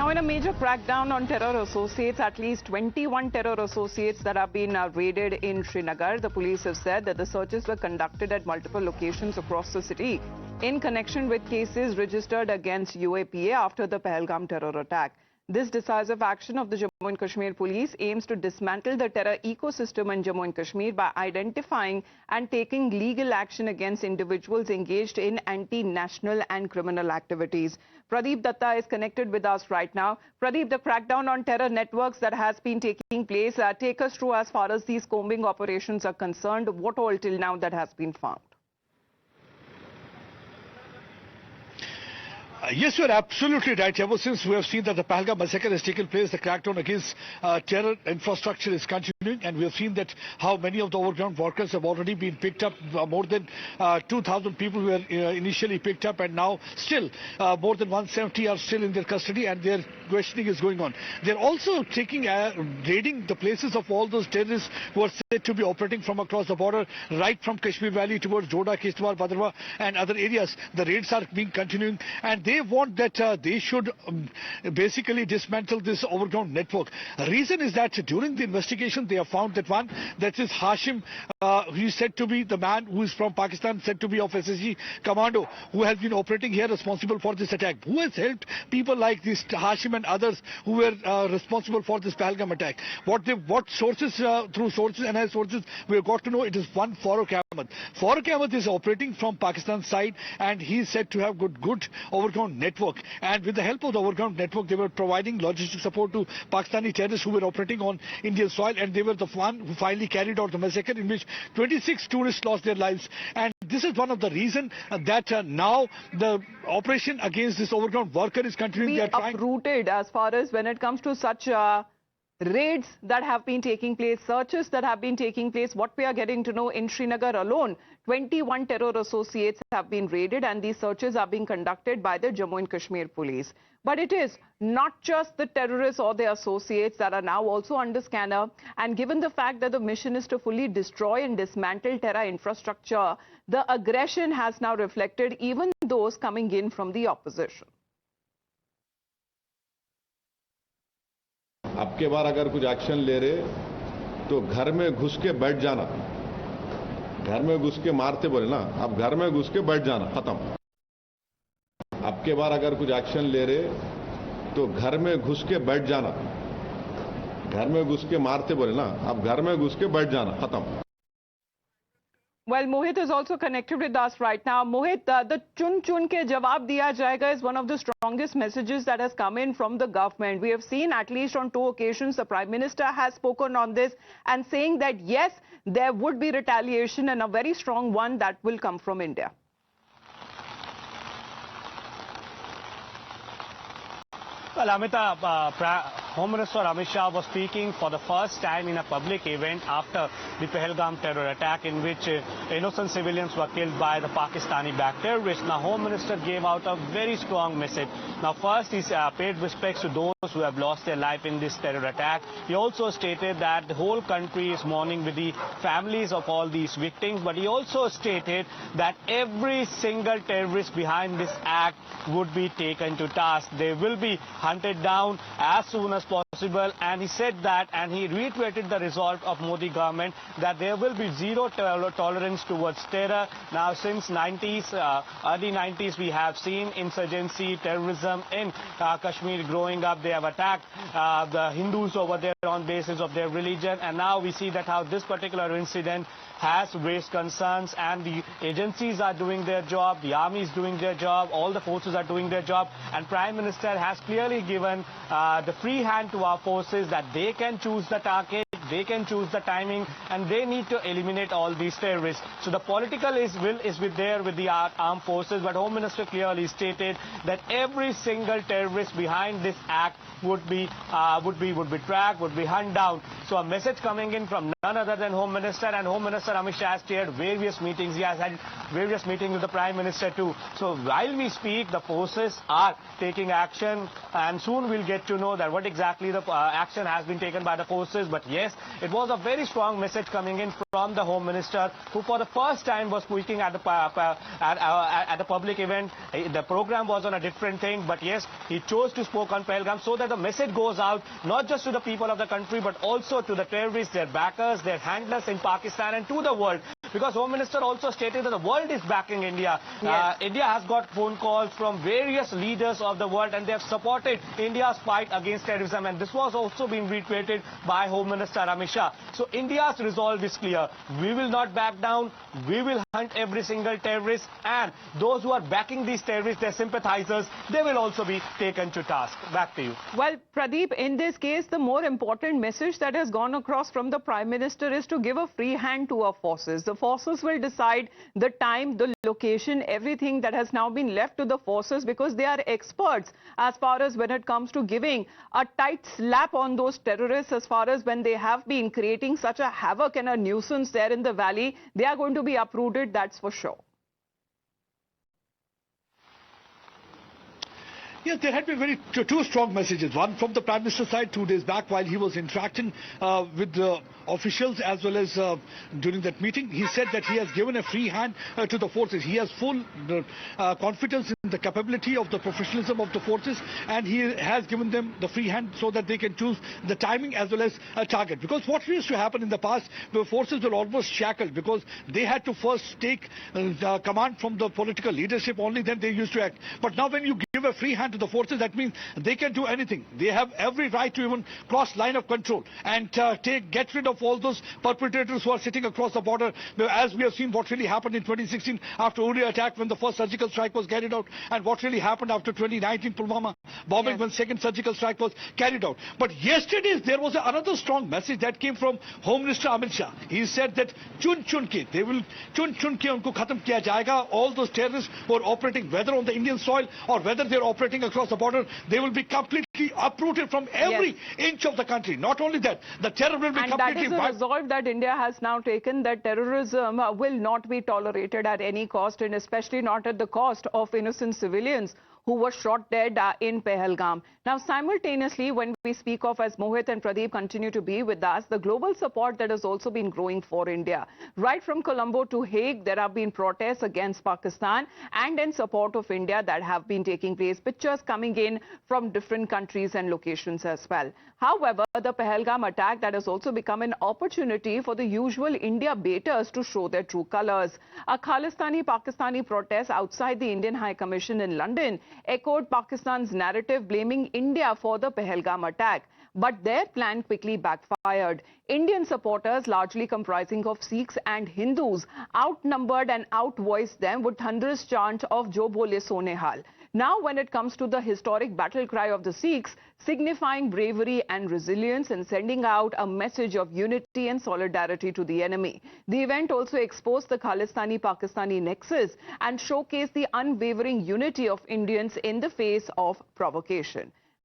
Now, in a major crackdown on terror associates, at least 21 terror associates that have been raided in Srinagar. The police have said that the searches were conducted at multiple locations across the city in connection with cases registered against UAPA after the Pahalgam terror attack. This decisive action of the Jammu and Kashmir police aims to dismantle the terror ecosystem in Jammu and Kashmir by identifying and taking legal action against individuals engaged in anti-national and criminal activities. Pradeep Datta is connected with us right now. Pradeep, the crackdown on terror networks that has been taking place, take us through as far as these combing operations are concerned. What all till now that has been found? Yes, you are absolutely right. Ever since we have seen that the Pahalgam massacre has taken place, the crackdown against terror infrastructure is continuing, and we have seen that how many of the overground workers have already been picked up. More than 2,000 people were initially picked up, and now still more than 170 are still in their custody, and their questioning is going on. They're also taking raiding the places of all those terrorists who are said to be operating from across the border, right from Kashmir Valley towards Doda, Kishtwar, Bhadrawa, and other areas. The raids are being continuing, and they want that they should basically dismantle this overground network. Reason is that during the investigation they have found that one, that is Hashim, who is said to be the man who is from Pakistan, said to be of SSG commando, who has been operating here responsible for this attack, who has helped people like this Hashim and others who were responsible for this Pahalgam attack. What sources, through sources and as sources, we have got to know it is one Farooq Ahmed. Farooq Ahmed is operating from Pakistan side, and he is said to have good overground network, and with the help of the overground network they were providing logistic support to Pakistani terrorists who were operating on Indian soil, and they were the one who finally carried out the massacre in which 26 tourists lost their lives. And this is one of the reasons that now the operation against this overground worker is continuing. They are uprooted as far as when it comes to such raids that have been taking place, searches that have been taking place. What we are getting to know, in Srinagar alone, 21 terror associates have been raided, and these searches are being conducted by the Jammu and Kashmir police. But it is not just the terrorists or their associates that are now also under scanner. And given the fact that the mission is to fully destroy and dismantle terror infrastructure, the aggression has now reflected even those coming in from the opposition. अब के बार अगर कुछ action ले रहे तो घर में घुस के बैठ जाना, घर में घुस के मारते बोले ना, अब घर में घुस के बैठ जाना, खत्म। अब के बार अगर कुछ एक्शन ले रहे तो घर में घुस के बैठ जाना, घर में घुस के मारते बोले ना, अब घर में घुस के बैठ जाना, खत्म। Well, Mohit is also connected with us right now. Mohit, the chun ke jawab diya jayega is one of the strongest messages that has come in from the government. We have seen at least on 2 occasions the Prime Minister has spoken on this and saying that yes, there would be retaliation, and a very strong one that will come from India. Well, Amita, Home Minister Amit Shah was speaking for the first time in a public event after the Pahalgam terror attack, in which innocent civilians were killed by the Pakistani-backed terrorists. Now, Home Minister gave out a very strong message. Now, first, he paid respects to those who have lost their life in this terror attack. He also stated that the whole country is mourning with the families of all these victims, but he also stated that every single terrorist behind this act would be taken to task. They will be hunted down as soon as possible, and he said that, and he reiterated the resolve of Modi government that there will be zero tolerance towards terror. Now, since early 90s, we have seen insurgency, terrorism in Kashmir growing up. They have attacked the Hindus over there on basis of their religion, and now we see that how this particular incident has raised concerns, and the agencies are doing their job, the army is doing their job, all the forces are doing their job, and Prime Minister has clearly given the free hand to our forces that they can choose the target, they can choose the timing, and they need to eliminate all these terrorists. So the political will is with the armed forces, but Home Minister clearly stated that every single terrorist behind this act would be tracked, would be hunted down. So a message coming in from none other than Home Minister, and Home Minister Amit Shah has chaired various meetings. He has had various meetings with the Prime Minister too. So while we speak, the forces are taking action, and soon we'll get to know that what exactly the action has been taken by the forces. But yes, It was a very strong message coming in from the Home Minister, who for the first time was speaking at a public event. The program was on a different thing, but yes, he chose to speak on Pahalgam so that the message goes out not just to the people of the country, but also to the terrorists, their backers, their handlers in Pakistan, and to the world. Because Home Minister also stated that the world is backing India. Yes. India has got phone calls from various leaders of the world, and they have supported India's fight against terrorism. And this was also being reiterated by Home Minister Amit Shah. So India's resolve is clear. We will not back down. We will hunt every single terrorist. And those who are backing these terrorists, their sympathizers, they will also be taken to task. Back to you. Well, Pradeep, in this case, the more important message that has gone across from the Prime Minister is to give a free hand to our forces. The forces will decide the time, the location, everything that has now been left to the forces, because they are experts as far as when it comes to giving a tight slap on those terrorists, as far as when they have been creating such a havoc and a nuisance there in the valley. They are going to be uprooted, that's for sure. Yes, there had been two strong messages. One from the Prime Minister's side 2 days back while he was interacting with the officials, as well as during that meeting. He said that he has given a free hand to the forces. He has full confidence in the capability of the professionalism of the forces, and he has given them the free hand so that they can choose the timing as well as a target. Because what used to happen in the past, the forces were almost shackled because they had to first take command from the political leadership, only then they used to act. But now when you give a free hand to the forces, that means they can do anything. They have every right to even cross line of control and get rid of all those perpetrators who are sitting across the border. As we have seen what really happened in 2016 after Uri attack, when the first surgical strike was carried out, and what really happened after 2019 Pulwama bombing, when second surgical strike was carried out. But yesterday there was another strong message that came from Home Minister Amit Shah. He said that chun chun ke unko khatam kiya jayega. All those terrorists who are operating whether on the Indian soil or whether they are operating across the border, they will be completely uprooted from every inch of the country. Not only that, the terror will be completely wiped. And that is a resolve that India has now taken, that terrorism will not be tolerated at any cost, and especially not at the cost of innocent civilians who were shot dead in Pahalgam. Now, simultaneously, when we speak of, as Mohit and Pradeep continue to be with us, the global support that has also been growing for India. Right from Colombo to Hague, there have been protests against Pakistan and in support of India that have been taking place. Pictures coming in from different countries and locations as well. However, the Pahalgam attack that has also become an opportunity for the usual India baiters to show their true colors. A Khalistani-Pakistani protest outside the Indian High Commission in London echoed Pakistan's narrative blaming India for the Pahalgam attack. But their plan quickly backfired. Indian supporters, largely comprising of Sikhs and Hindus, outnumbered and outvoiced them with thunderous chants of Jo Bole Sonehal. Now, when it comes to the historic battle cry of the Sikhs, signifying bravery and resilience and sending out a message of unity and solidarity to the enemy. The event also exposed the Khalistani-Pakistani nexus and showcased the unwavering unity of Indians in the face of provocation.